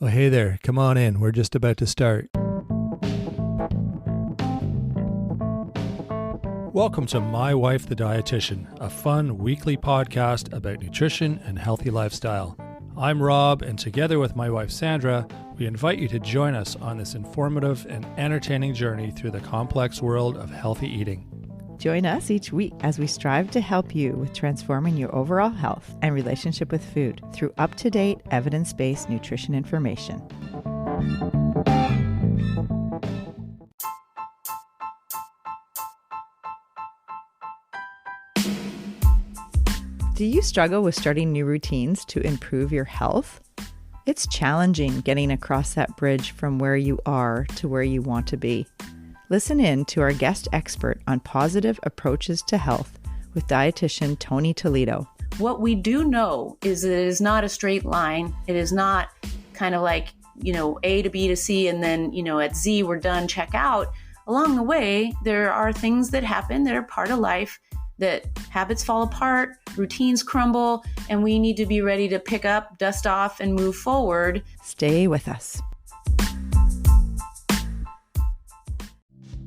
Oh, hey there. Come on in. We're just about to start. Welcome to My Wife the Dietitian, a fun weekly podcast about nutrition and healthy lifestyle. I'm Rob, and together with my wife Sandra, we invite you to join us on this informative and entertaining journey through the complex world of healthy eating. Join us each week as we strive to help you with transforming your overall health and relationship with food through up-to-date, evidence-based nutrition information. Do you struggle with starting new routines to improve your health? It's challenging getting across that bridge from where you are to where you want to be. Listen in to our guest expert on positive approaches to health with dietitian Toni Toledo. What we do know is that it is not a straight line. It is not kind of like, A to B to C, and then, at Z, we're done, check out. Along the way, there are things that happen that are part of life, that habits fall apart, routines crumble, and we need to be ready to pick up, dust off, and move forward. Stay with us.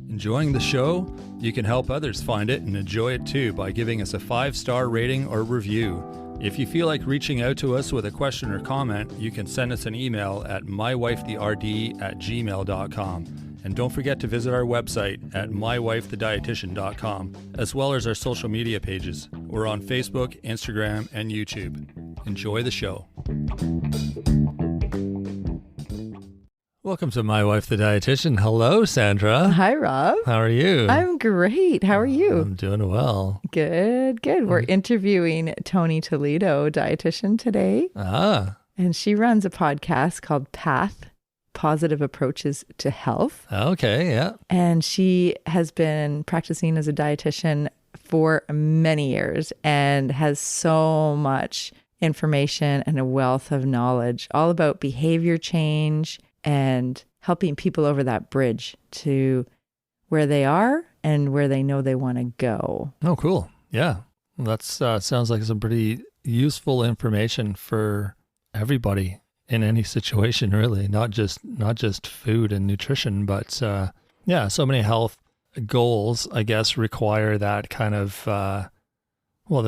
Enjoying the show? You can help others find it and enjoy it too by giving us a 5-star rating or review. If you feel like reaching out to us with a question or comment, you can send us an email at mywifetherd@gmail.com. And don't forget to visit our website at mywifethedietitian.com, as well as our social media pages. We're on Facebook, Instagram, and YouTube. Enjoy the show. Welcome to My Wife the Dietitian. Hello, Sandra. Hi, Rob. How are you? I'm great. How are you? I'm doing well. Good. We're interviewing Toni Toledo, dietitian, today. And she runs a podcast called Positive Approaches to Health. Okay, yeah. And she has been practicing as a dietitian for many years and has so much information and a wealth of knowledge all about behavior change and helping people over that bridge to where they are and where they know they want to go. Oh, cool. Yeah. Well, that sounds like some pretty useful information for everybody in any situation, really, not just food and nutrition, but so many health goals, I guess, require that kind of, the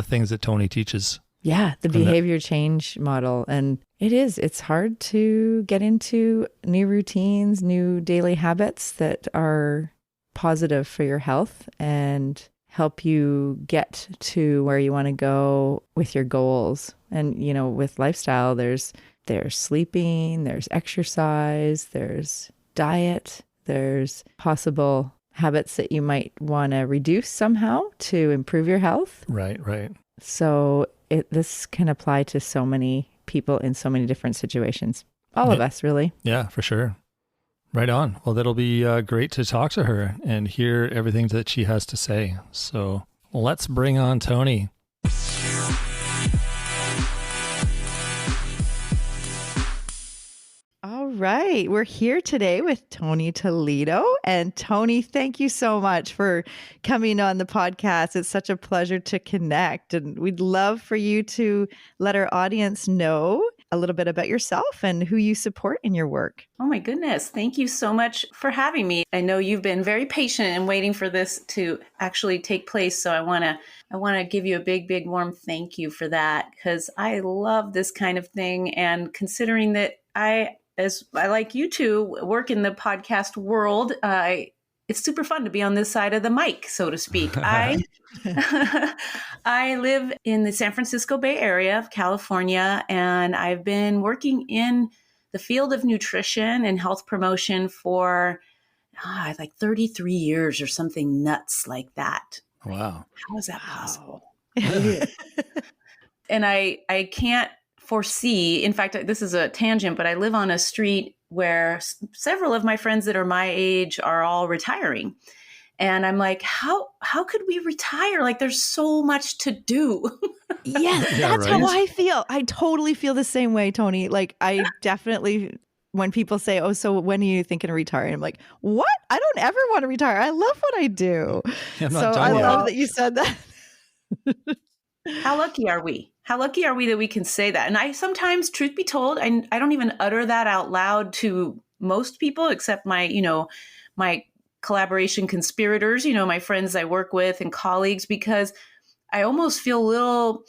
things that Toni teaches. Yeah, the behavior change model. And it's hard to get into new routines, new daily habits that are positive for your health and help you get to where you want to go with your goals. And, with lifestyle, there's sleeping, there's exercise, there's diet, there's possible habits that you might want to reduce somehow to improve your health. Right. So this can apply to so many people in so many different situations. All of us, really. Yeah, for sure. Right on. Well, that'll be great to talk to her and hear everything that she has to say. So let's bring on Toni. All right. We're here today with Toni Toledo. And Toni, thank you so much for coming on the podcast. It's such a pleasure to connect. And we'd love for you to let our audience know a little bit about yourself and who you support in your work. Oh my goodness. Thank you so much for having me. I know you've been very patient and waiting for this to actually take place. So I want to give you a big, big warm thank you for that, because I love this kind of thing. And considering that as I like you two, work in the podcast world, it's super fun to be on this side of the mic, so to speak. I live in the San Francisco Bay Area of California, and I've been working in the field of nutrition and health promotion for like 33 years or something nuts like that. Wow. How is that possible? And I can't foresee, in fact, this is a tangent, but I live on a street where several of my friends that are my age are all retiring. And I'm like, how could we retire? Like, there's so much to do. Yes, that's right. How I feel. I totally feel the same way, Toni. Like, I definitely, when people say, oh, so when are you thinking of retiring? I'm like, what? I don't ever want to retire. I love what I do. So I love that you said that. How lucky are we? How lucky are we that we can say that? And I sometimes, truth be told, I don't even utter that out loud to most people except my, my collaboration conspirators, my friends I work with and colleagues, because I almost feel a little,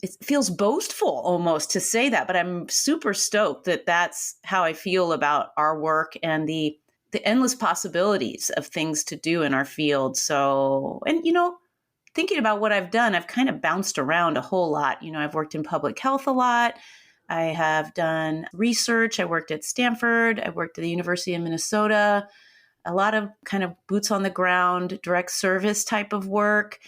it feels boastful almost to say that, but I'm super stoked that that's how I feel about our work and the endless possibilities of things to do in our field. So, and thinking about what I've done, I've kind of bounced around a whole lot. I've worked in public health a lot. I have done research. I worked at Stanford. I worked at the University of Minnesota. A lot of kind of boots on the ground, direct service type of work,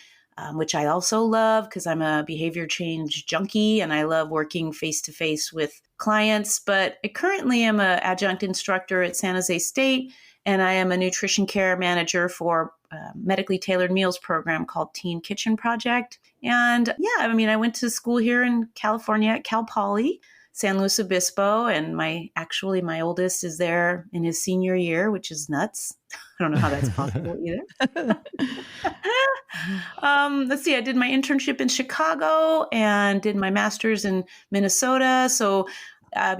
which I also love because I'm a behavior change junkie and I love working face to face with clients. But I currently am an adjunct instructor at San Jose State, and I am a nutrition care manager for a medically tailored meals program called Teen Kitchen Project. And yeah, I went to school here in California at Cal Poly, San Luis Obispo, and my oldest is there in his senior year, which is nuts. I don't know how that's possible either. Let's see, I did my internship in Chicago and did my master's in Minnesota. So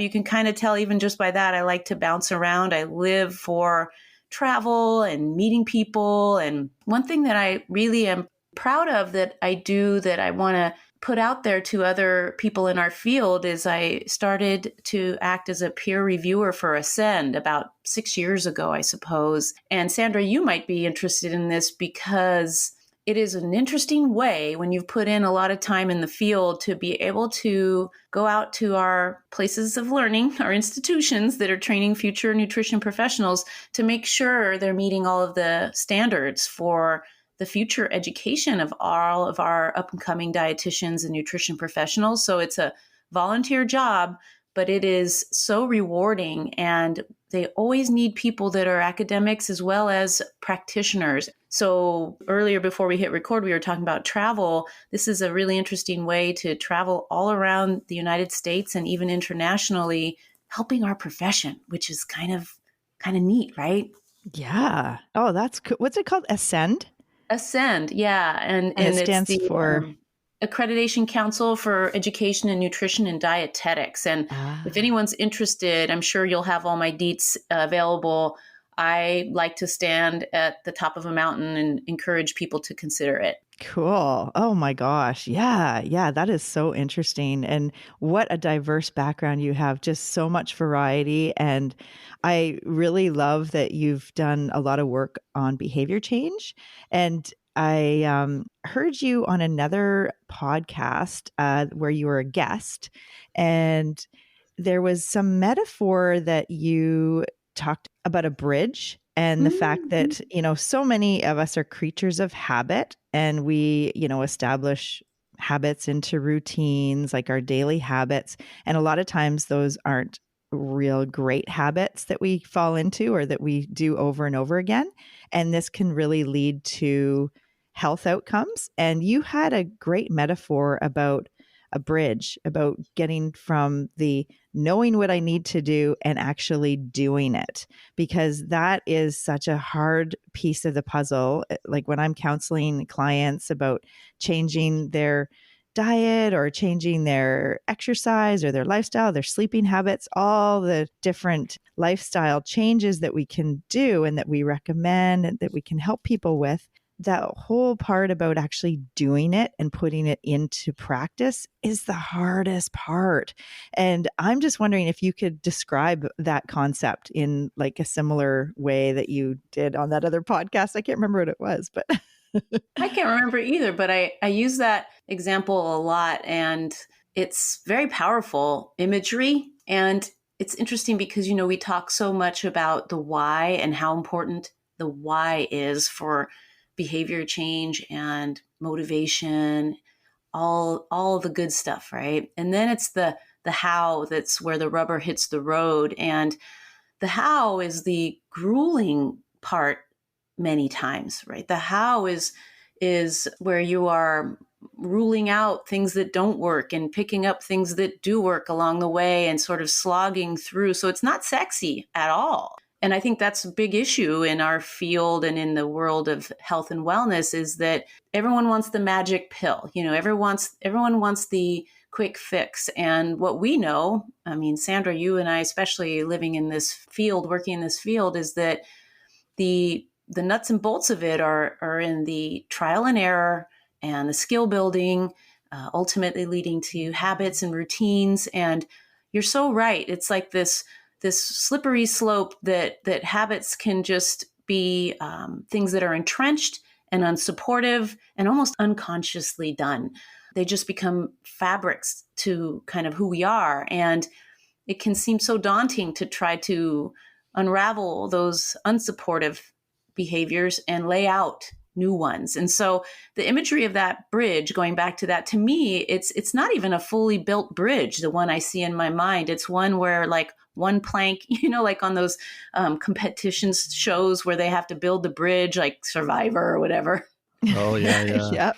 you can kind of tell even just by that, I like to bounce around. I live for travel and meeting people. And one thing that I really am proud of that I do that I want to put out there to other people in our field is I started to act as a peer reviewer for Ascend about 6 years ago, I suppose. And Sandra, you might be interested in this because it is an interesting way when you've put in a lot of time in the field to be able to go out to our places of learning, our institutions that are training future nutrition professionals to make sure they're meeting all of the standards for the future education of all of our up and coming dietitians and nutrition professionals. So it's a volunteer job, but it is so rewarding. And they always need people that are academics as well as practitioners. So earlier before we hit record, we were talking about travel. This is a really interesting way to travel all around the United States and even internationally, helping our profession, which is kind of neat, right? Yeah. Oh, that's cool. What's it called? Ascend? Ascend, yeah. And it it's stands the for Accreditation Council for Education in Nutrition and Dietetics. And if anyone's interested, I'm sure you'll have all my deets available. I like to stand at the top of a mountain and encourage people to consider it. Cool. Oh my gosh. Yeah. Yeah. That is so interesting. And what a diverse background you have, just so much variety. And I really love that you've done a lot of work on behavior change. And I heard you on another podcast where you were a guest, and there was some metaphor that you talked about a bridge and the fact that, so many of us are creatures of habit and we, establish habits into routines, like our daily habits. And a lot of times those aren't real great habits that we fall into or that we do over and over again. And this can really lead to health outcomes. And you had a great metaphor about a bridge, about getting from the knowing what I need to do and actually doing it, because that is such a hard piece of the puzzle. Like when I'm counseling clients about changing their diet or changing their exercise or their lifestyle, their sleeping habits, all the different lifestyle changes that we can do and that we recommend and that we can help people with. That whole part about actually doing it and putting it into practice is the hardest part. And I'm just wondering if you could describe that concept in like a similar way that you did on that other podcast. I can't remember what it was, but I can't remember either, but I use that example a lot, and it's very powerful imagery. And it's interesting because, we talk so much about the why and how important the why is for behavior change and motivation, all the good stuff, right? And then it's the how that's where the rubber hits the road. And the how is the grueling part many times, right? The how is where you are ruling out things that don't work and picking up things that do work along the way and sort of slogging through. So it's not sexy at all. And I think that's a big issue in our field and in the world of health and wellness, is that everyone wants the magic pill. Everyone wants the quick fix. And what we know, I mean, Sandra, you and I, especially living in this field, working in this field, is that the nuts and bolts of it are in the trial and error and the skill building, ultimately leading to habits and routines. And you're so right. It's like this slippery slope that habits can just be things that are entrenched and unsupportive and almost unconsciously done. They just become fabrics to kind of who we are. And it can seem so daunting to try to unravel those unsupportive behaviors and lay out new ones. And so the imagery of that bridge, going back to that, to me, it's not even a fully built bridge, the one I see in my mind. It's one where like one plank, like on those competition shows where they have to build the bridge, like Survivor or whatever. Oh, yeah. Yep.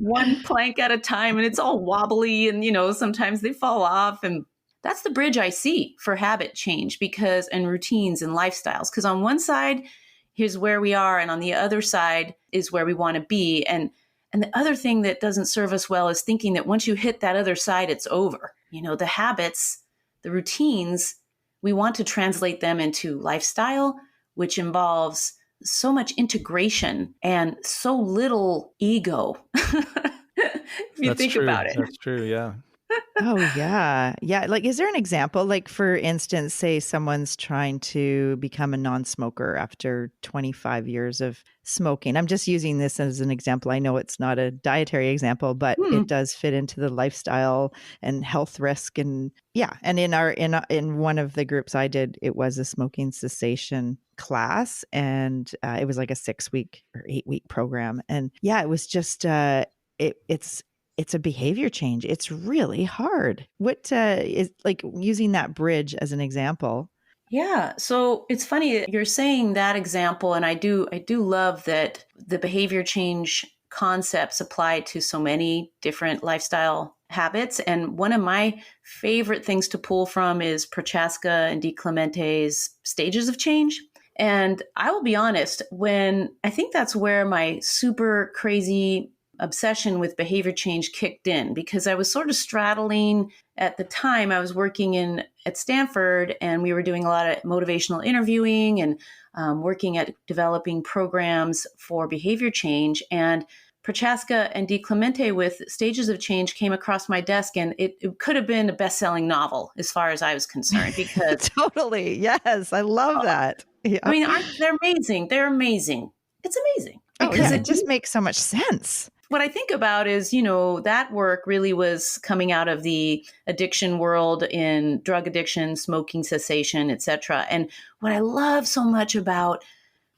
One plank at a time, and it's all wobbly, and sometimes they fall off. And that's the bridge I see for habit change and routines and lifestyles. Because on one side, here's where we are, and on the other side is where we want to be. And the other thing that doesn't serve us well is thinking that once you hit that other side, it's over. The habits, the routines, we want to translate them into lifestyle, which involves so much integration and so little ego. If you think about it. That's true. Yeah. Oh, yeah. Yeah. Like, is there an example? Like, for instance, say someone's trying to become a non-smoker after 25 years of smoking. I'm just using this as an example. I know it's not a dietary example, but it does fit into the lifestyle and health risk. And yeah. And in one of the groups I did, it was a smoking cessation class, and it was like a 6-week or 8-week program. And yeah, it was just, it's a behavior change. It's really hard. What is, like, using that bridge as an example? Yeah. So it's funny that you're saying that example. And I do love that the behavior change concepts apply to so many different lifestyle habits. And one of my favorite things to pull from is Prochaska and DiClemente's Stages of Change. And I will be honest, I think that's where my super crazy obsession with behavior change kicked in, because I was sort of straddling at the time. I was working at Stanford, and we were doing a lot of motivational interviewing and working at developing programs for behavior change. And Prochaska and DiClemente with Stages of Change came across my desk, and it could have been a best-selling novel as far as I was concerned. Because Totally. Yes. I love that. Yeah. I mean, they're amazing. They're amazing. It's amazing. Because it just makes so much sense. What I think about is, that work really was coming out of the addiction world in drug addiction, smoking cessation, et cetera. And what I love so much about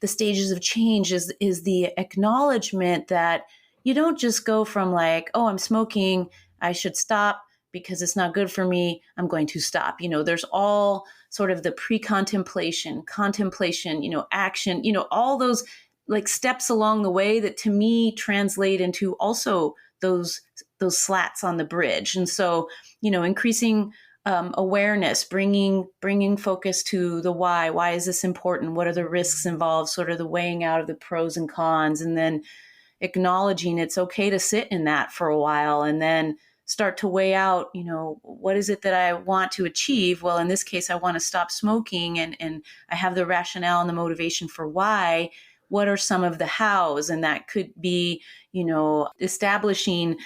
the Stages of Change is the acknowledgement that you don't just go from like, oh, I'm smoking, I should stop because it's not good for me, I'm going to stop. There's all sort of the pre-contemplation, contemplation, action, all those like steps along the way that to me translate into also those slats on the bridge. And so, increasing awareness, bringing focus to the why. Why is this important? What are the risks involved? Sort of the weighing out of the pros and cons, and then acknowledging it's okay to sit in that for a while, and then start to weigh out, what is it that I want to achieve? Well, in this case, I want to stop smoking, and I have the rationale and the motivation for why. What are some of the hows? And that could be, establishing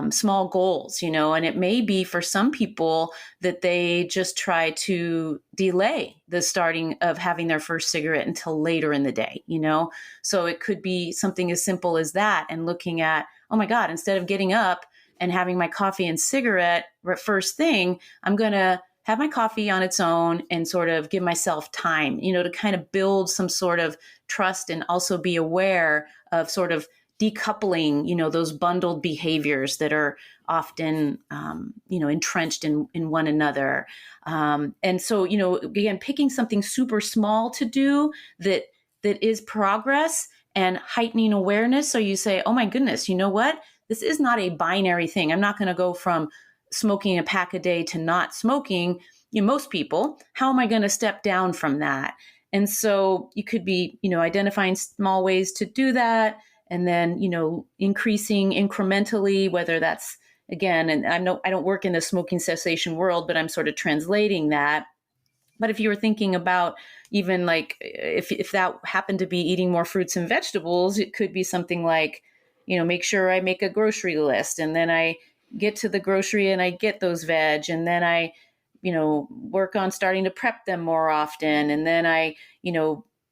small goals, and it may be for some people that they just try to delay the starting of having their first cigarette until later in the day, So it could be something as simple as that, and looking at, oh my God, instead of getting up and having my coffee and cigarette first thing, I'm going to have my coffee on its own and sort of give myself time, to kind of build some sort of trust, and also be aware of sort of decoupling, those bundled behaviors that are often, entrenched in one another. And so, again, picking something super small to do that is progress and heightening awareness. So you say, oh my goodness, you know what? This is not a binary thing. I'm not going to go from smoking a pack a day to not smoking. most people, how am I going to step down from that? And so you could be, identifying small ways to do that, and then, increasing incrementally, whether that's, again, and I don't work in the smoking cessation world, but I'm sort of translating that. But if you were thinking about even like if that happened to be eating more fruits and vegetables, it could be something like, make sure I make a grocery list, and then I get to the grocery and I get those veg, and then I, work on starting to prep them more often. And then I,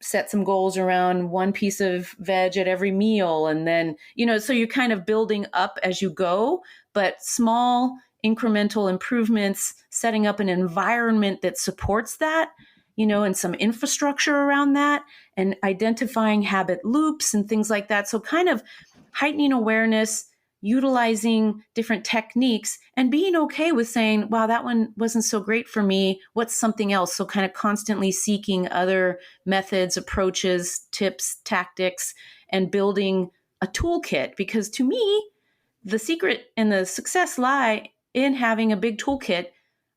set some goals around one piece of veg at every meal. And then, so you're kind of building up as you go, but small incremental improvements, setting up an environment that supports that, and some infrastructure around that, and identifying habit loops and things like that. So kind of heightening awareness, utilizing different techniques, and being okay with saying, wow, that one wasn't so great for me. What's something else? So kind of constantly seeking other methods, approaches, tips, tactics, and building a toolkit. Because to me, the secret and the success lie in having a big toolkit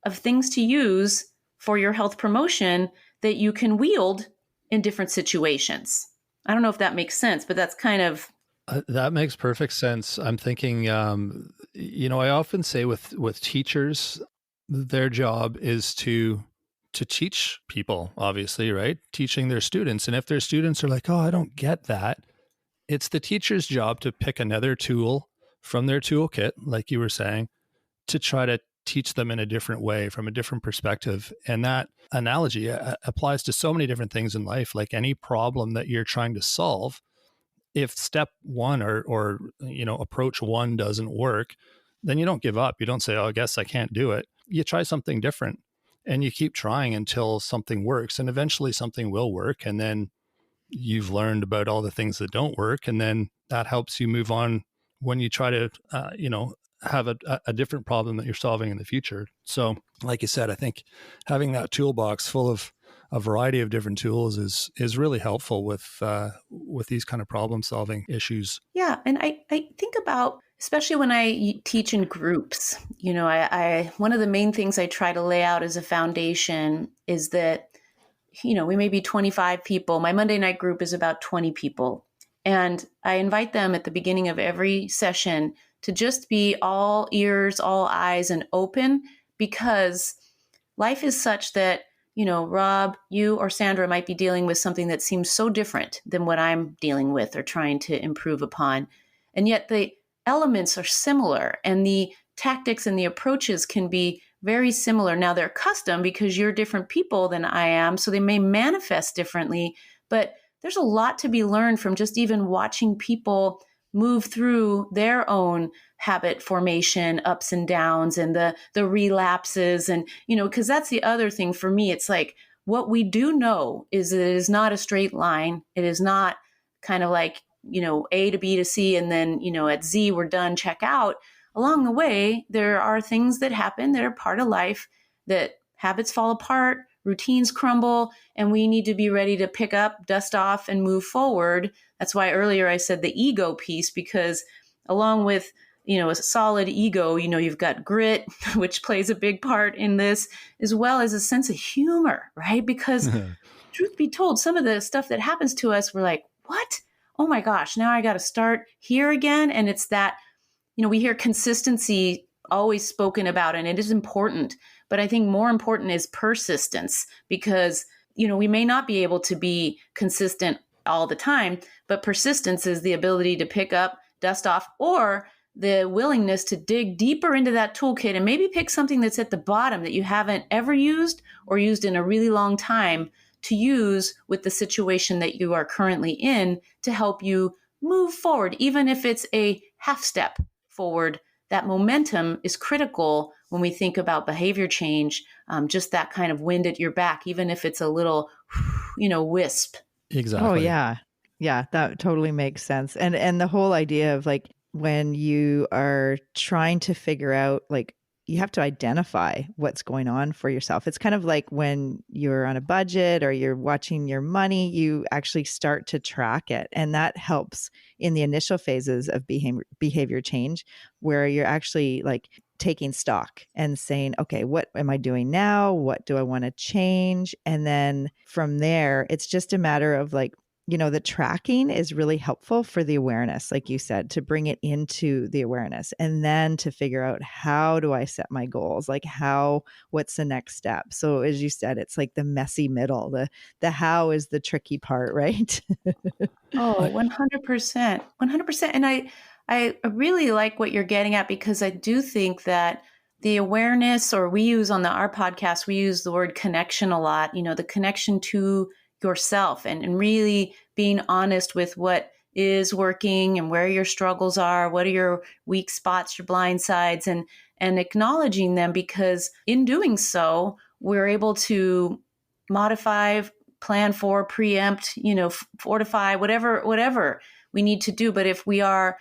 of things to use for your health promotion that you can wield in different situations. I don't know if that makes sense, but that's kind of... That makes perfect sense. I'm thinking, I often say with teachers, their job is to teach people, obviously, right? Teaching their students. And if their students are like, oh, I don't get that, it's the teacher's job to pick another tool from their toolkit, like you were saying, to try to teach them in a different way, from a different perspective. And that analogy applies to so many different things in life. Like any problem that you're trying to solve, if step one or approach one doesn't work, then you don't give up. You don't say, oh, I guess I can't do it. You try something different, and you keep trying until something works, and eventually something will work. And then you've learned about all the things that don't work, and then that helps you move on when you try to have a different problem that you're solving in the future. So like you said, I think having that toolbox full of a variety of different tools is really helpful with these kind of problem solving issues. Yeah. And I think about, especially when I teach in groups, I one of the main things I try to lay out as a foundation is that, we may be 25 people. My Monday night group is about 20 people. And I invite them at the beginning of every session to just be all ears, all eyes, and open, because life is such that, Rob, you or Sandra might be dealing with something that seems so different than what I'm dealing with or trying to improve upon. And yet the elements are similar, and the tactics and the approaches can be very similar. Now they're custom because you're different people than I am, so they may manifest differently, but there's a lot to be learned from just even watching people move through their own habit formation, ups and downs, and the relapses. And, because that's the other thing for me. It's like, what we do know is that it is not a straight line. It is not kind of like, A to B to C, and then, at Z, we're done, check out. Along the way, there are things that happen that are part of life, that habits fall apart, routines crumble, and we need to be ready to pick up, dust off, and move forward. That's why earlier I said the ego piece, because along with, a solid ego, you've got grit, which plays a big part in this, as well as a sense of humor, right? Because truth be told, some of the stuff that happens to us, we're like, what? Oh my gosh, now I got to start here again. And it's that, we hear consistency always spoken about, and it is important. But I think more important is persistence, because, we may not be able to be consistent all the time, but persistence is the ability to pick up, dust off, or the willingness to dig deeper into that toolkit and maybe pick something that's at the bottom that you haven't ever used or used in a really long time to use with the situation that you are currently in to help you move forward, even if it's a half step forward. That momentum is critical when we think about behavior change, just that kind of wind at your back, even if it's a little, wisp. Exactly. Oh, yeah. Yeah, that totally makes sense. And the whole idea of like, when you are trying to figure out, like, you have to identify what's going on for yourself. It's kind of like when you're on a budget or you're watching your money, you actually start to track it. And that helps in the initial phases of behavior change, where you're actually like taking stock and saying, okay, what am I doing now? What do I want to change? And then from there, it's just a matter of like, the tracking is really helpful for the awareness, like you said, to bring it into the awareness and then to figure out, how do I set my goals? Like what's the next step? So as you said, it's like the messy middle, the how is the tricky part, right? Oh, 100%. 100%. And I really like what you're getting at, because I do think that the awareness, or we use on our podcast, we use the word connection a lot, the connection to yourself, and really being honest with what is working and where your struggles are, what are your weak spots, your blind sides, and acknowledging them, because in doing so, we're able to modify, plan for, preempt, fortify, whatever we need to do. But if we are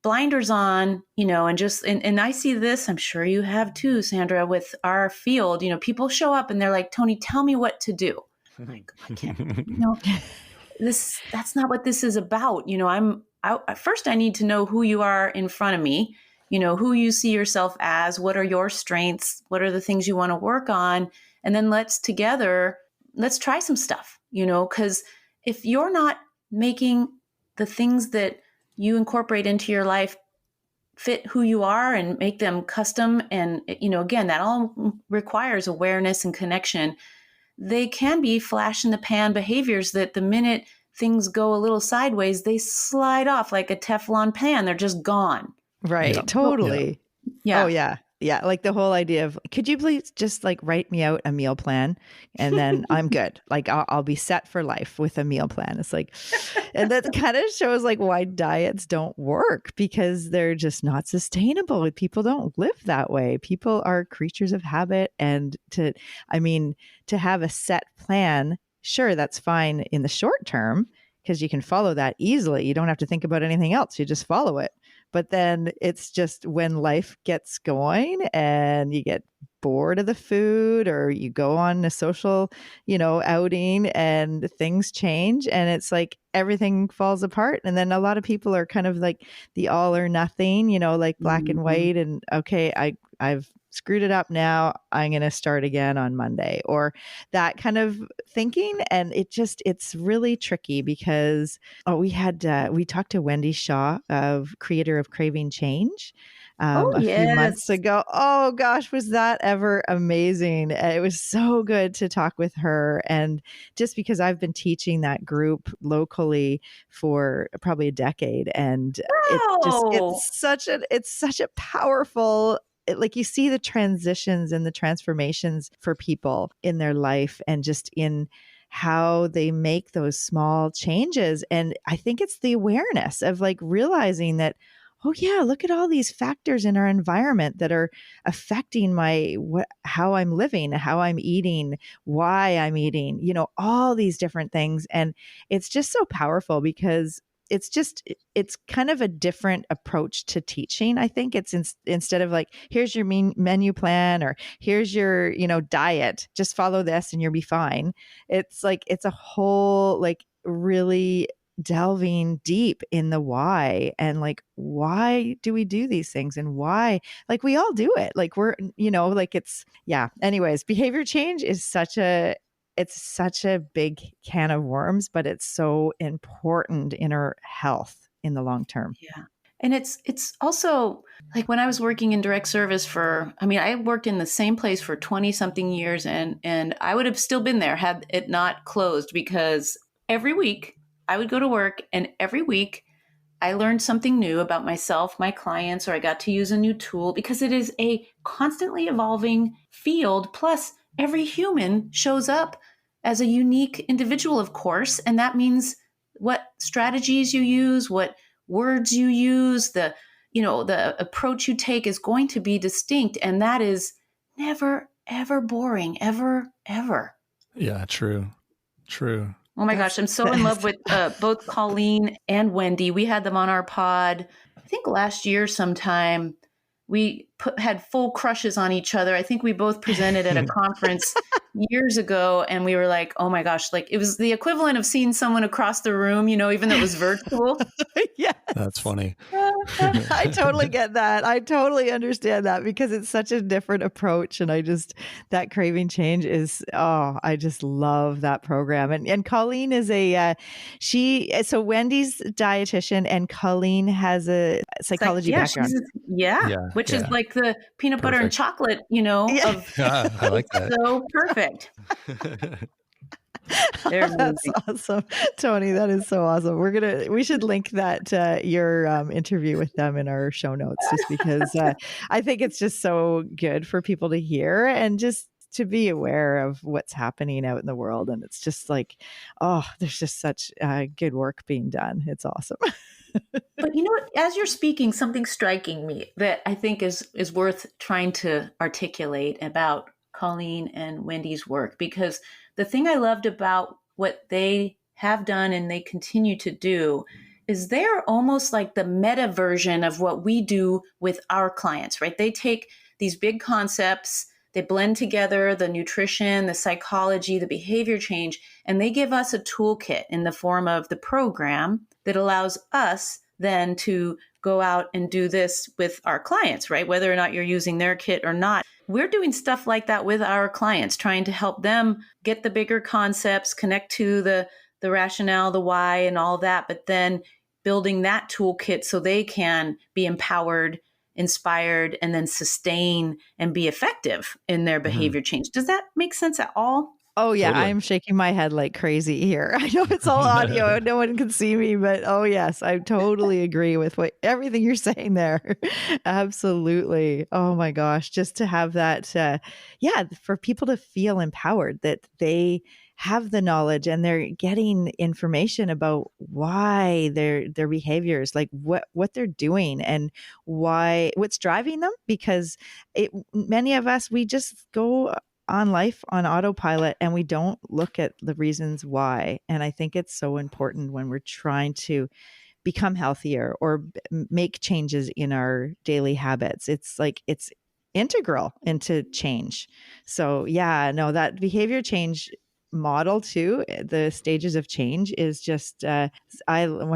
blinders on, and I see this, I'm sure you have too, Sandra, with our field, people show up and they're like, Toni, tell me what to do. I'm like, I can't, that's not what this is about. First I need to know who you are in front of me, who you see yourself as, what are your strengths, what are the things you want to work on. And then let's try some stuff, because if you're not making the things that you incorporate into your life fit who you are and make them custom, and, again, that all requires awareness and connection. They can be flash in the pan behaviors that the minute things go a little sideways, they slide off like a Teflon pan. They're just gone. Right. Yeah. Totally. Yeah. Oh, yeah. Yeah. Like the whole idea of, could you please just like write me out a meal plan and then I'm good. Like I'll be set for life with a meal plan. It's like, and that kind of shows like why diets don't work, because they're just not sustainable. People don't live that way. People are creatures of habit. And to have a set plan, sure, that's fine in the short term, because you can follow that easily. You don't have to think about anything else. You just follow it. But then it's just when life gets going and you get bored of the food, or you go on a social, outing, and things change, and it's like everything falls apart. And then a lot of people are kind of like the all or nothing, like black and white, and okay, I've screwed it up now, I'm going to start again on Monday, or that kind of thinking. And it's really tricky, because we talked to Wendy Shaw, creator of Craving Change, a few months ago. Oh gosh, was that ever amazing. It was so good to talk with her. And just because I've been teaching that group locally for probably a decade, and it's such a powerful, like, you see the transitions and the transformations for people in their life, and just in how they make those small changes. And I think it's the awareness of like realizing that, oh yeah, look at all these factors in our environment that are affecting how I'm living, how I'm eating, why I'm eating, all these different things. And it's just so powerful, because it's kind of a different approach to teaching. I think it's instead of like, here's your menu plan, or here's your, diet, just follow this and you'll be fine. It's like, it's a whole, like, really delving deep in the why, and like, why do we do these things, and why, like, we all do it, like, we're, like, it's, yeah. Anyways, behavior change is such a big can of worms, but it's so important in our health in the long term. Yeah. And it's also like, when I was working in direct service I worked in the same place for 20 something years, and I would have still been there had it not closed, because every week I would go to work, and every week I learned something new about myself, my clients, or I got to use a new tool, because it is a constantly evolving field. Plus, every human shows up as a unique individual, of course. And that means what strategies you use, what words you use, the approach you take is going to be distinct. And that is never, ever boring, ever, ever. Yeah, true. Oh my gosh, I'm so in love with both Colleen and Wendy. We had them on our pod, I think last year sometime. We had full crushes on each other. I think we both presented at a conference years ago, and we were like, oh my gosh, like it was the equivalent of seeing someone across the room, even though it was virtual. Yes. That's funny. I totally get that. I totally understand that because it's such a different approach. And that craving change is, I just love that program. And Colleen is so Wendy's dietitian and Colleen has a psychology background. Which is like the peanut butter and chocolate, of I like that. so perfect. That's awesome, Toni. That is so awesome. We should link that your interview with them in our show notes, just because I think it's just so good for people to hear and just to be aware of what's happening out in the world. And it's just like, there's just such good work being done. It's awesome. But you know what? As you're speaking, something striking me that I think is worth trying to articulate about Colleen and Wendy's work, because the thing I loved about what they have done and they continue to do is they're almost like the meta version of what we do with our clients, right? They take these big concepts, they blend together the nutrition, the psychology, the behavior change, and they give us a toolkit in the form of the program that allows us then to go out and do this with our clients, right? Whether or not you're using their kit or not. We're doing stuff like that with our clients, trying to help them get the bigger concepts, connect to the rationale, the why, and all that, but then building that toolkit so they can be empowered, inspired, and then sustain and be effective in their behavior change. Does that make sense at all? Oh yeah, Totally. I'm shaking my head like crazy here. I know it's all audio, no one can see me, but oh yes, I totally agree with everything you're saying there. Absolutely. Oh my gosh, just to have that, for people to feel empowered that they have the knowledge and they're getting information about why their behaviors, like what they're doing and what's driving them. Because many of us, we just go on life on autopilot and we don't look at the reasons why. And I think it's so important when we're trying to become healthier or make changes in our daily habits. It's integral into change. So that behavior change model too, the stages of change is just when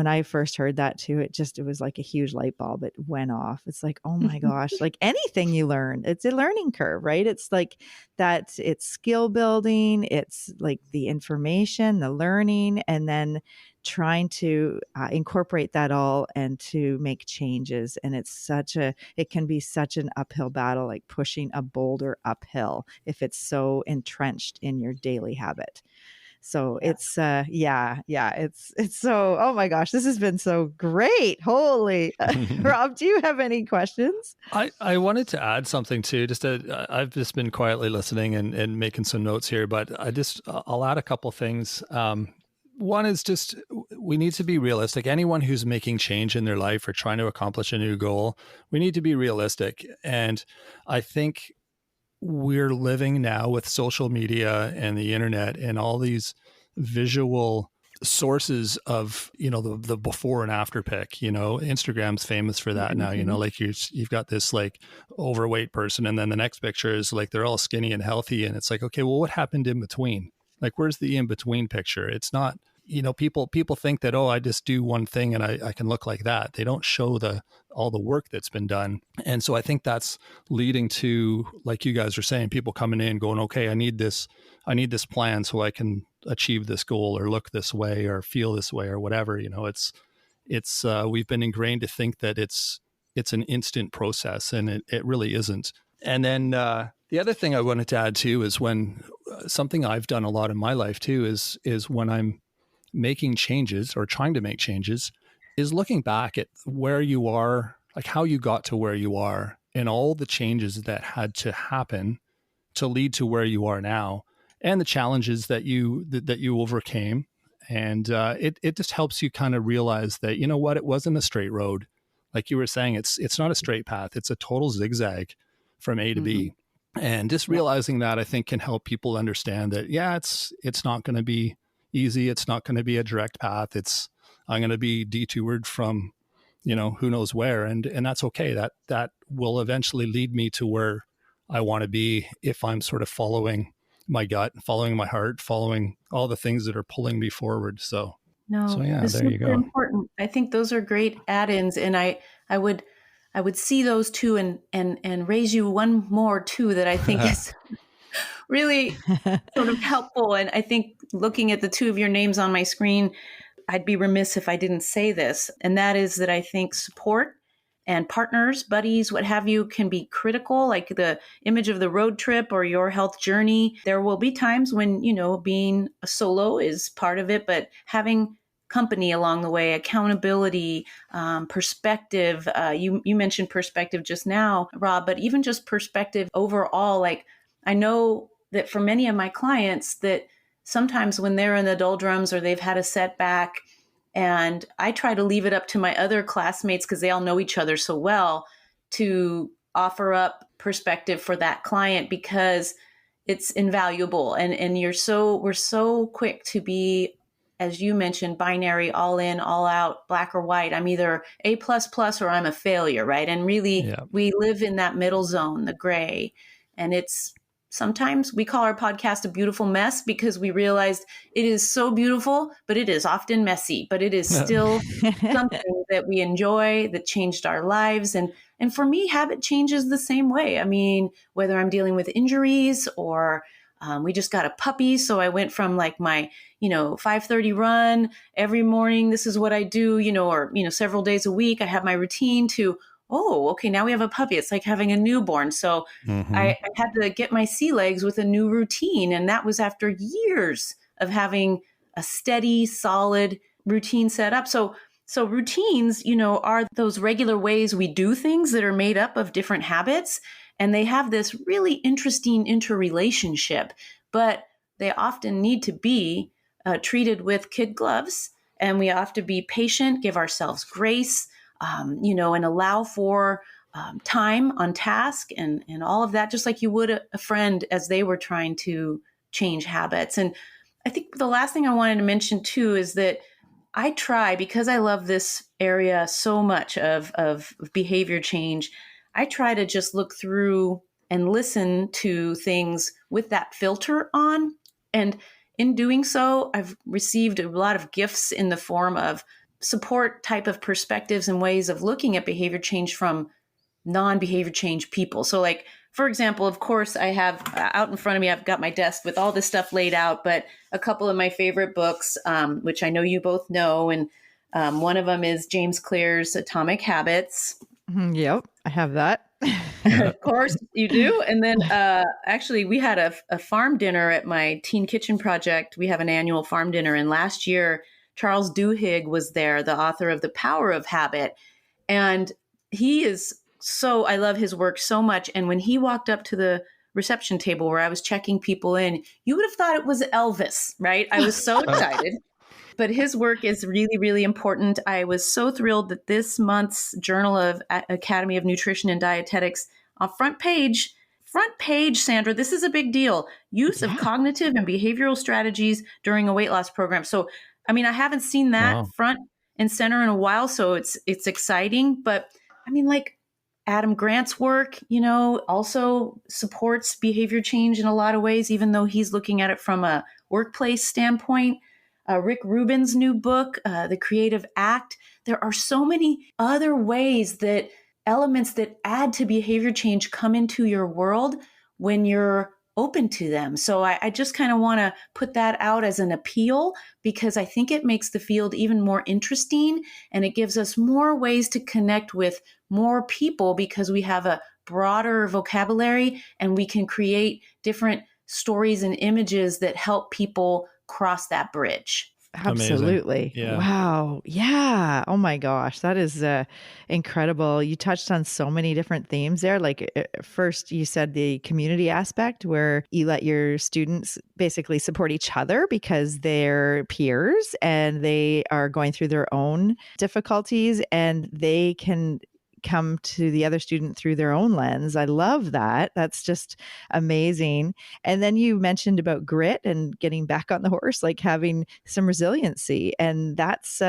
I first heard that too, it was like a huge light bulb. It went off. It's like, oh my gosh, like anything you learn, it's a learning curve, right? It's like that, it's skill building, it's like the information, the learning, and then trying to incorporate that all and to make changes. And it can be such an uphill battle, like pushing a boulder uphill if it's so entrenched in your daily habit. So it's it's so, oh my gosh, this has been so great. Holy Rob, do you have any questions? I wanted to add something too. I've just been quietly listening and making some notes here, but I'll add a couple things. One is just, we need to be realistic. Anyone who's making change in their life or trying to accomplish a new goal, we need to be realistic. And I think we're living now with social media and the internet and all these visual sources of, the before and after pic. Instagram's famous for that now. Like you've got this like overweight person, and then the next picture is like they're all skinny and healthy, and it's like, okay, well, what happened in between? Like, where's the in between picture? It's not, people think that, I just do one thing and I can look like that. They don't show all the work that's been done. And so I think that's leading to, like you guys are saying, people coming in going, okay, I need this plan so I can achieve this goal or look this way or feel this way or whatever. It's we've been ingrained to think that it's an instant process, and it really isn't. And then the other thing I wanted to add too is when something I've done a lot in my life too is when I'm making changes or trying to make changes, is looking back at where you are, like how you got to where you are, and all the changes that had to happen to lead to where you are now, and the challenges that you overcame. And it just helps you kind of realize that, it wasn't a straight road. Like you were saying, it's not a straight path. It's a total zigzag from A to B. And just realizing that, I think, can help people understand that, it's not going to be easy. It's not going to be a direct path. I'm going to be detoured from, who knows where. And that's okay. That will eventually lead me to where I want to be if I'm sort of following my gut, following my heart, following all the things that are pulling me forward. So No, yeah, it's there you super go. important. I think those are great add-ins, and I would see those two and raise you one more too that I think is really sort of helpful. And I think looking at the two of your names on my screen, I'd be remiss if I didn't say this. And that is that I think support and partners, buddies, what have you, can be critical, like the image of the road trip or your health journey. There will be times when, being a solo is part of it, but having company along the way, accountability, perspective. You mentioned perspective just now, Rob, but even just perspective overall. Like, I know that for many of my clients that sometimes when they're in the doldrums or they've had a setback, and I try to leave it up to my other classmates because they all know each other so well to offer up perspective for that client, because it's invaluable. And we're so quick to be, as you mentioned, binary, all in, all out, black or white. I'm either A plus plus or I'm a failure, right? And really, Yeah. we live in that middle zone, the gray. And it's sometimes we call our podcast a beautiful mess because we realized it is so beautiful, but it is often messy, but it is still something that we enjoy, that changed our lives. And for me, habit changes the same way. I mean, whether I'm dealing with injuries or we just got a puppy. So I went from like my, 5:30 run every morning. This is what I do, or, several days a week. I have my routine to, oh, okay, now we have a puppy. It's like having a newborn. So I had to get my sea legs with a new routine. And that was after years of having a steady, solid routine set up. So routines, are those regular ways we do things that are made up of different habits. And they have this really interesting interrelationship, but they often need to be treated with kid gloves. And we have to be patient, give ourselves grace, and allow for time on task and all of that, just like you would a friend as they were trying to change habits. And I think the last thing I wanted to mention too is that I try, because I love this area so much of behavior change, I try to just look through and listen to things with that filter on. And in doing so, I've received a lot of gifts in the form of support type of perspectives and ways of looking at behavior change from non-behavior change people. So like, for example, of course, I have out in front of me, I've got my desk with all this stuff laid out, but a couple of my favorite books, which I know you both know. And one of them is James Clear's Atomic Habits. Yep, I have that. Of course you do. And then actually we had a farm dinner at my Teen Kitchen Project. We have an annual farm dinner. And last year, Charles Duhigg was there, the author of The Power of Habit. And he is I love his work so much. And when he walked up to the reception table where I was checking people in, you would have thought it was Elvis, right? I was so excited. But his work is really, really important. I was so thrilled that this month's Journal of Academy of Nutrition and Dietetics on front page, Sandra, this is a big deal. Use of cognitive and behavioral strategies during a weight loss program. So, I mean, I haven't seen that front and center in a while, so it's exciting. But I mean, like Adam Grant's work, also supports behavior change in a lot of ways, even though he's looking at it from a workplace standpoint. Rick Rubin's new book, The Creative Act. There are so many other ways that elements that add to behavior change come into your world when you're open to them. So I just kind of want to put that out as an appeal, because I think it makes the field even more interesting, and it gives us more ways to connect with more people because we have a broader vocabulary and we can create different stories and images that help people cross that bridge. Absolutely. Yeah. Wow. Yeah. Oh my gosh. That is incredible. You touched on so many different themes there. Like first you said the community aspect where you let your students basically support each other because they're peers and they are going through their own difficulties and they can come to the other student through their own lens. I love that. That's just amazing. And then you mentioned about grit and getting back on the horse, like having some resiliency. And that's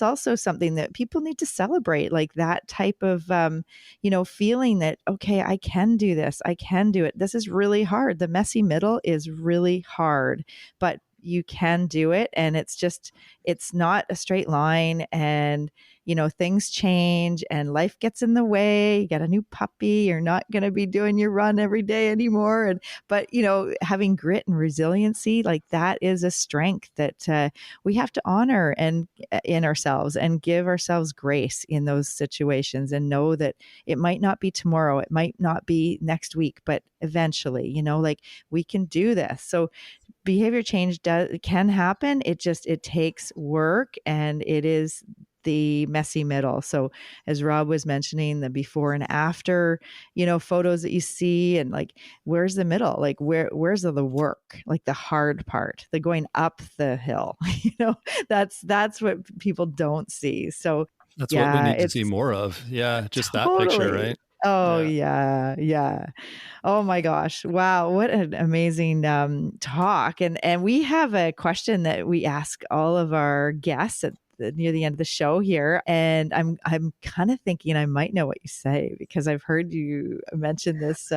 also something that people need to celebrate, like that type of, feeling that, okay, I can do this. I can do it. This is really hard. The messy middle is really hard, but you can do it. And it's not a straight line. And, things change and life gets in the way. You got a new puppy. You're not going to be doing your run every day anymore. But having grit and resiliency, like that is a strength that we have to honor and in ourselves and give ourselves grace in those situations and know that it might not be tomorrow. It might not be next week, but eventually, like we can do this. So behavior change can happen. It takes work, and it is the messy middle. So as Rob was mentioning, the before and after, photos that you see, and like, where's the middle? Like where's the work? Like the hard part, the going up the hill, that's what people don't see. So that's what we need to see more of. Yeah. Just totally. That picture, right? Oh, yeah. Oh my gosh. Wow. What an amazing talk. And we have a question that we ask all of our guests near the end of the show here. And I'm kind of thinking I might know what you say, because I've heard you mention this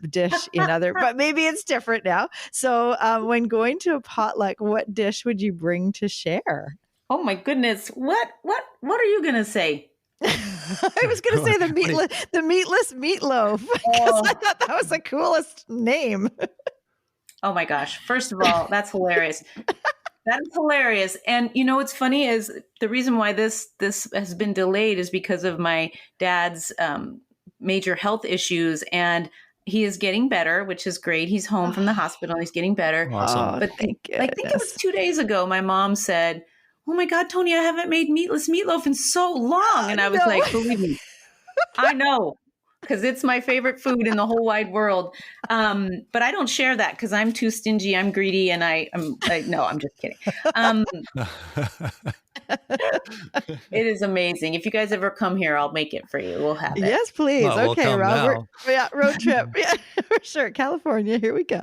dish in other, but maybe it's different now. So when going to a potluck, what dish would you bring to share? Oh my goodness. What are you going to say? I was going to say the meatless meatloaf, because I thought that was the coolest name. Oh my gosh. First of all, that's hilarious. That is hilarious. And what's funny is the reason why this has been delayed is because of my dad's major health issues, and he is getting better, which is great. He's home from the hospital. He's getting better. Awesome. But I think it was 2 days ago, my mom said, "Oh my God, Toni, I haven't made meatless meatloaf in so long." And I was like, believe me, I know, because it's my favorite food in the whole wide world. But I don't share that because I'm too stingy. I'm greedy. And no, I'm just kidding. It is amazing. If you guys ever come here, I'll make it for you. We'll have it. Yes, please. Well, okay, we'll Robert. Yeah, road trip. Yeah, for sure. California. Here we go.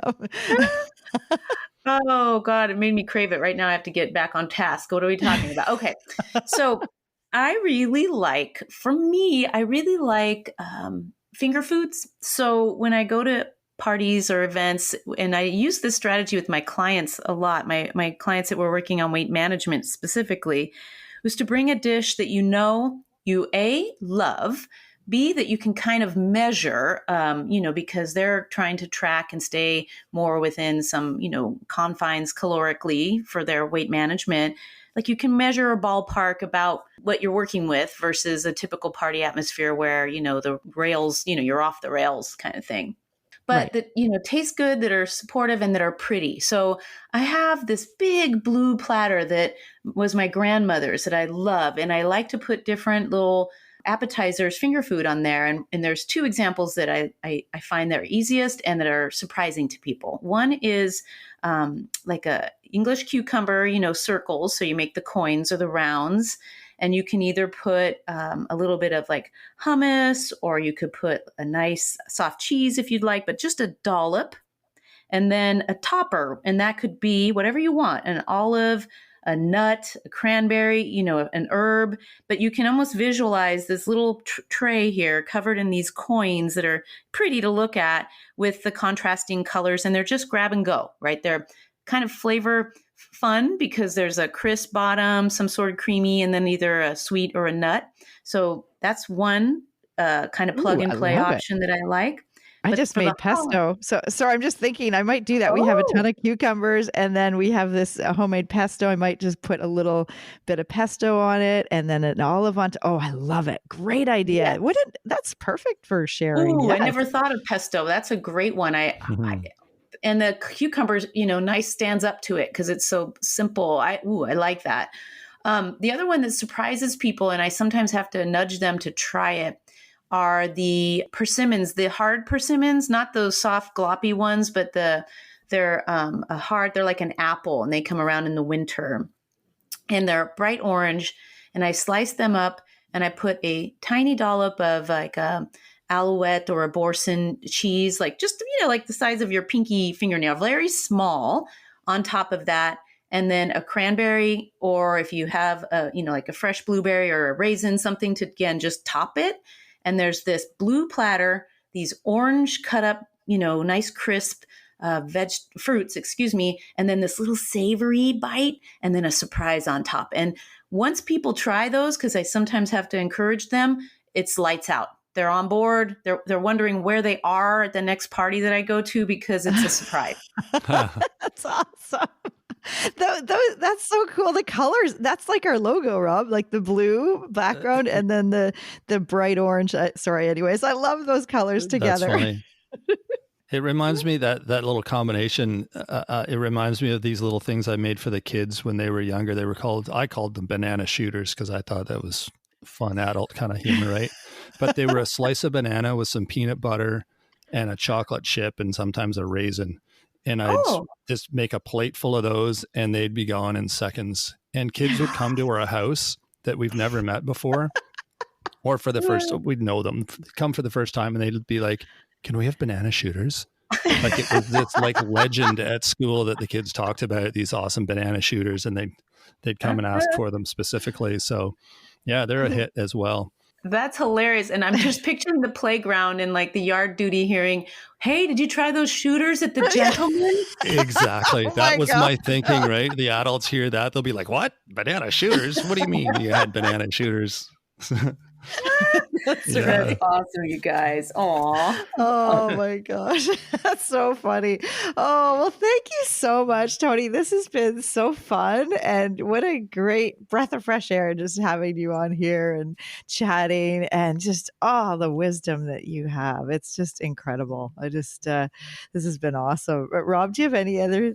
Oh God, it made me crave it. Right now I have to get back on task. What are we talking about? Okay. So I really like finger foods. So when I go to parties or events, and I use this strategy with my clients a lot, my clients that were working on weight management specifically, was to bring a dish that you A, love, B, that you can kind of measure, because they're trying to track and stay more within some, confines calorically for their weight management. Like you can measure a ballpark about what you're working with versus a typical party atmosphere where, the rails, you're off the rails kind of thing. But that, taste good, that are supportive, and that are pretty. So I have this big blue platter that was my grandmother's that I love. And I like to put different little appetizers, finger food on there. And there's two examples that I find that are easiest and that are surprising to people. One is like a English cucumber, circles. So you make the coins or the rounds. And you can either put a little bit of like hummus, or you could put a nice soft cheese if you'd like, but just a dollop. And then a topper. And that could be whatever you want, an olive, a nut, a cranberry, an herb. But you can almost visualize this little tray here covered in these coins that are pretty to look at with the contrasting colors. And they're just grab and go, right? They're kind of flavor fun because there's a crisp bottom, some sort of creamy, and then either a sweet or a nut. So that's one kind of plug and play option that I like. I just made pesto. So I'm just thinking I might do that. We have a ton of cucumbers, and then we have this homemade pesto. I might just put a little bit of pesto on it, and then an olive on. Oh, I love it. Great idea. Yes. That's perfect for sharing. Ooh, yes. I never thought of pesto. That's a great one. And the cucumbers, nice stands up to it because it's so simple. I like that. The other one that surprises people, and I sometimes have to nudge them to try it, are the persimmons, the hard persimmons, not those soft gloppy ones, but they're hard. They're like an apple, and they come around in the winter, and they're bright orange. And I slice them up, and I put a tiny dollop of like a Alouette or a Boursin cheese, like just, like the size of your pinky fingernail, very small, on top of that. And then a cranberry, or if you have like a fresh blueberry or a raisin, something to, again, just top it. And there's this blue platter, these orange cut up, nice crisp fruits, and then this little savory bite, and then a surprise on top. And once people try those, because I sometimes have to encourage them, it's lights out. They're on board. They're wondering where they are at the next party that I go to, because it's a surprise. That's awesome. That's so cool. The colors, that's like our logo, Rob, like the blue background and then the bright orange. Anyways, I love those colors together. That's funny. It reminds me that little combination. It reminds me of these little things I made for the kids when they were younger. I called them banana shooters because I thought that was fun adult kind of humor, right? But they were a slice of banana with some peanut butter and a chocolate chip and sometimes a raisin. And I'd just make a plate full of those and they'd be gone in seconds. And kids would come to our house that we've never met before, or for the first, we'd know them, come for the first time, and they'd be like, "Can we have banana shooters?" Like it's like legend at school that the kids talked about these awesome banana shooters, and they'd come and ask for them specifically. So yeah, they're a hit as well. That's hilarious. And I'm just picturing the playground and like the yard duty hearing, "Hey, did you try those shooters at the Gentleman?" Exactly. That was my thinking, right? The adults hear that. They'll be like, "What? Banana shooters? What do you mean you had banana shooters?" That's really awesome, you guys. Aw. Oh my gosh. That's so funny. Oh, well, thank you so much, Toni. This has been so fun. And what a great breath of fresh air just having you on here and chatting, and just all the wisdom that you have. It's just incredible. This has been awesome. Rob, do you have any other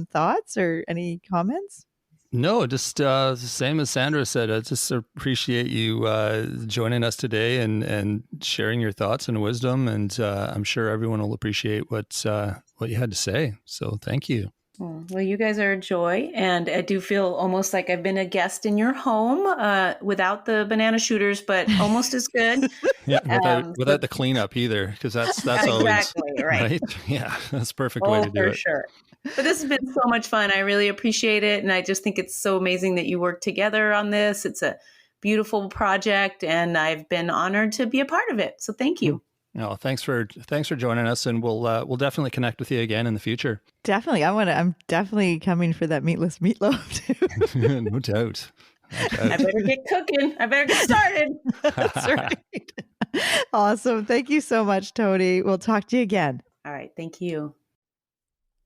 thoughts or any comments? No, just the same as Sandra said. I just appreciate you joining us today and sharing your thoughts and wisdom. And I'm sure everyone will appreciate what you had to say. So thank you. Well, you guys are a joy. And I do feel almost like I've been a guest in your home without the banana shooters, but almost as good. Yeah, without the cleanup either, because that's exactly always right. Yeah, that's a perfect way to do it. For sure. But this has been so much fun. I really appreciate it. And I just think it's so amazing that you work together on this. It's a beautiful project, and I've been honored to be a part of it. So thank you. No, thanks for joining us, and we'll definitely connect with you again in the future. Definitely. I'm definitely coming for that meatless meatloaf too. No doubt. I better get cooking. I better get started. That's right. Awesome. Thank you so much, Toni. We'll talk to you again. All right. Thank you.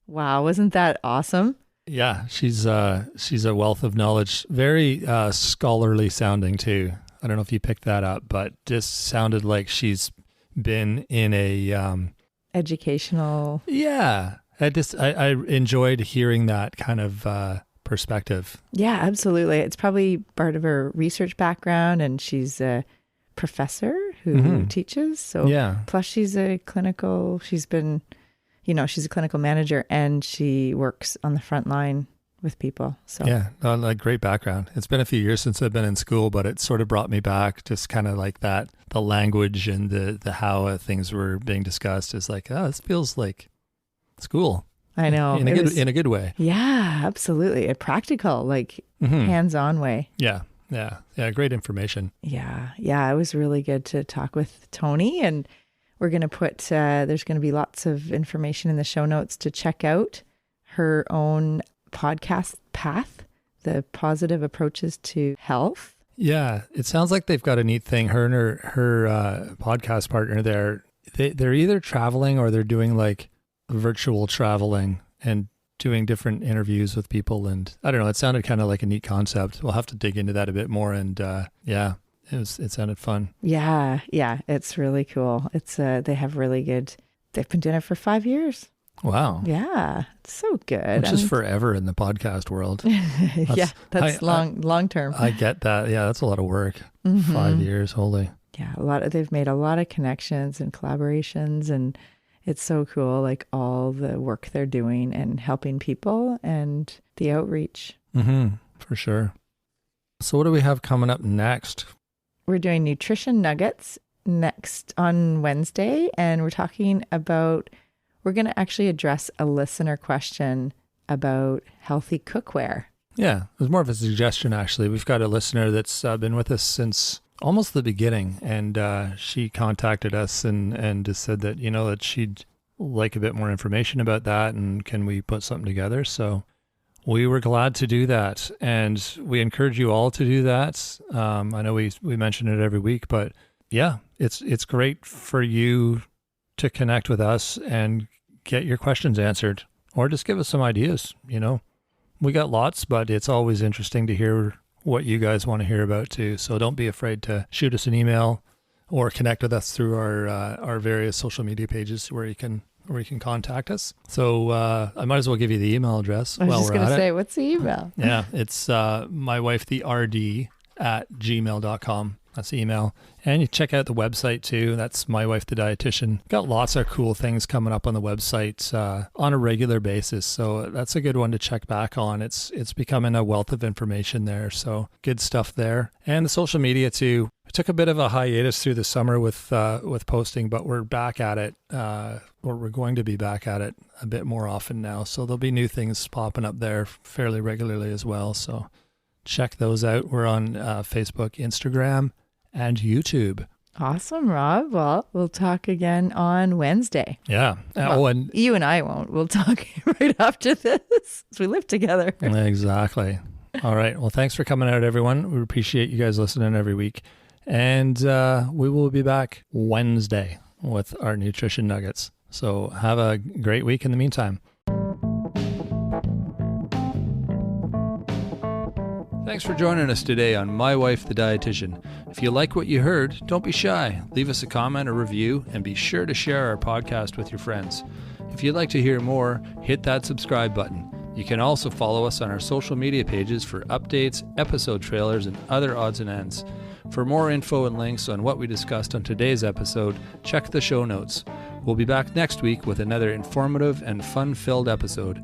Wow. Wasn't that awesome? Yeah. She's a wealth of knowledge. Very scholarly sounding too. I don't know if you picked that up, but just sounded like she's been in a educational. Yeah. I enjoyed hearing that kind of perspective. Yeah, absolutely. It's probably part of her research background, and she's a professor who teaches. So yeah. Plus she's a clinical manager, and she works on the front line with people. So yeah, like great background. It's been a few years since I've been in school, but it sort of brought me back, just kind of like that, the language and the how things were being discussed is like, oh, this feels like school. I know. In a good way. Yeah, absolutely. A practical, like hands-on way. Yeah. Great information. Yeah. It was really good to talk with Toni, and we're going to put, there's going to be lots of information in the show notes to check out her own podcast, Path, the positive approaches to health. Yeah. It sounds like they've got a neat thing. Her and her podcast partner there, they're either traveling or they're doing like virtual traveling and doing different interviews with people. And I don't know, it sounded kind of like a neat concept. We'll have to dig into that a bit more. And it sounded fun. Yeah. It's really cool. It's they've been doing it for 5 years. Wow. Yeah. It's so good. Which is forever in the podcast world. That's long term. I get that. Yeah. That's a lot of work. 5 years. Holy. Yeah. They've made a lot of connections and collaborations, and it's so cool. Like all the work they're doing and helping people and the outreach. For sure. So what do we have coming up next? We're doing nutrition nuggets next on Wednesday, and we're going to actually address a listener question about healthy cookware. Yeah, it was more of a suggestion, actually. We've got a listener that's been with us since almost the beginning, and she contacted us and just said that, that she'd like a bit more information about that, and can we put something together? So we were glad to do that, and we encourage you all to do that. I know we mention it every week, but yeah, it's great for you to connect with us and get your questions answered, or just give us some ideas. We got lots, but it's always interesting to hear what you guys want to hear about too. So don't be afraid to shoot us an email or connect with us through our various social media pages where you can contact us. So I might as well give you the email address. I was just going to say, what's the email? Yeah, it's mywifetherd@gmail.com. That's the email. And you check out the website too. That's My Wife the Dietitian. Got lots of cool things coming up on the website on a regular basis. So that's a good one to check back on. It's becoming a wealth of information there. So good stuff there. And the social media too. I took a bit of a hiatus through the summer with posting, but we're back at it. Or we're going to be back at it a bit more often now. So there'll be new things popping up there fairly regularly as well. So check those out. We're on Facebook, Instagram, and YouTube. Awesome, Rob. Well, we'll talk again on Wednesday. Yeah. And you and I won't. We'll talk right after this as we live together. Exactly. All right. Well, thanks for coming out, everyone. We appreciate you guys listening every week. And we will be back Wednesday with our nutrition nuggets. So have a great week in the meantime. Thanks for joining us today on My Wife the Dietitian. If you like what you heard, don't be shy. Leave us a comment or review, and be sure to share our podcast with your friends. If you'd like to hear more, hit that subscribe button. You can also follow us on our social media pages for updates, episode trailers, and other odds and ends. For more info and links on what we discussed on today's episode, check the show notes. We'll be back next week with another informative and fun-filled episode.